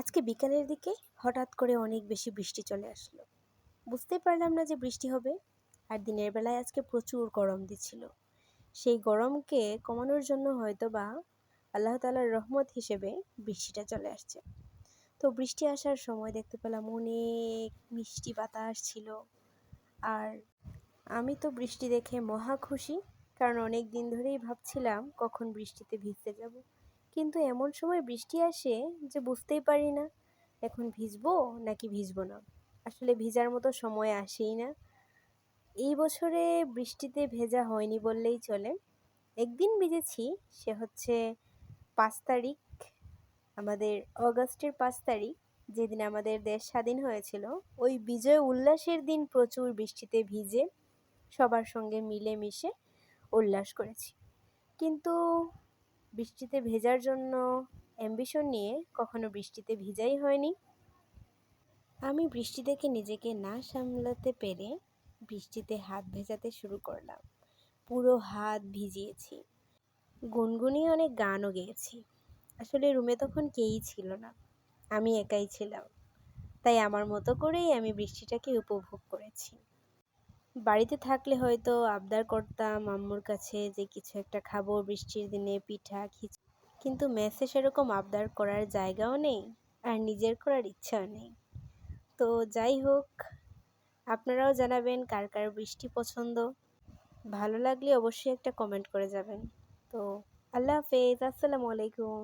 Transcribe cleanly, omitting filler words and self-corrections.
আজকে বিকালের দিকে হঠাৎ করে অনেক বেশি বৃষ্টি চলে আসলো। বুঝতেই পারলাম না যে বৃষ্টি হবে। আর দিনের বেলায় আজকে প্রচুর গরম দিচ্ছিল। সেই গরমকে কমানোর জন্য হয়তোবা আল্লাহ তাআলার রহমত হিসেবে বৃষ্টিটা চলে আসছে। তো বৃষ্টি আসার সময় দেখতে পেলাম অনেক মিষ্টি বাতাস ছিল। আর আমি তো বৃষ্টি দেখে মহা খুশি, কারণ অনেক দিন ধরেই ভাবছিলাম কখন বৃষ্টিতে ভিজতে যাব। কিন্তু এমন সময় বৃষ্টি আসে যে বুঝতেই পারি না এখন ভিজবো নাকি ভিজবো না। আসলে ভিজার মতো সময় আসেই না। এই বছরে বৃষ্টিতে ভেজা হয়নি বললেই চলে। একদিন ভিজেছি, সে হচ্ছে 5 তারিখ, আমাদের অগাস্টের 5 তারিখ, যেদিন আমাদের দেশ স্বাধীন হয়েছিল। ওই বিজয় উল্লাসের দিন প্রচুর বৃষ্টিতে ভিজে সবার সঙ্গে মিলেমিশে উল্লাস করেছি। কিন্তু বৃষ্টিতে ভেজার জন্য অ্যাম্বিশন নিয়ে কখনো বৃষ্টিতে ভিজাই হয়নি। আমি বৃষ্টি দেখে নিজেকে না সামলাতে পেরে বৃষ্টিতে হাত ভেজাতে শুরু করলাম। পুরো হাত ভিজিয়েছি, গুনগুনিয়ে অনেক গানও গেয়েছি। আসলে রুমে তখন কেউই ছিল না, আমি একাই ছিলাম। তাই আমার মতো করেই আমি বৃষ্টিটাকে উপভোগ করেছি। বাড়িতে থাকলে হয়তো আবদার করতাম আম্মুর কাছে যে কিছু একটা খাবো বৃষ্টির দিনে, পিঠা খিচুড়ি। কিন্তু মেসে সেরকম আবদার করার জায়গাও নেই, আর নিজের করার ইচ্ছাও নেই। তো যাই হোক, আপনারাও জানাবেন কার কার বৃষ্টি পছন্দ। ভালো লাগলে অবশ্যই একটা কমেন্ট করে যাবেন। তো আল্লাহ হাফেজ, আসসালামু আলাইকুম।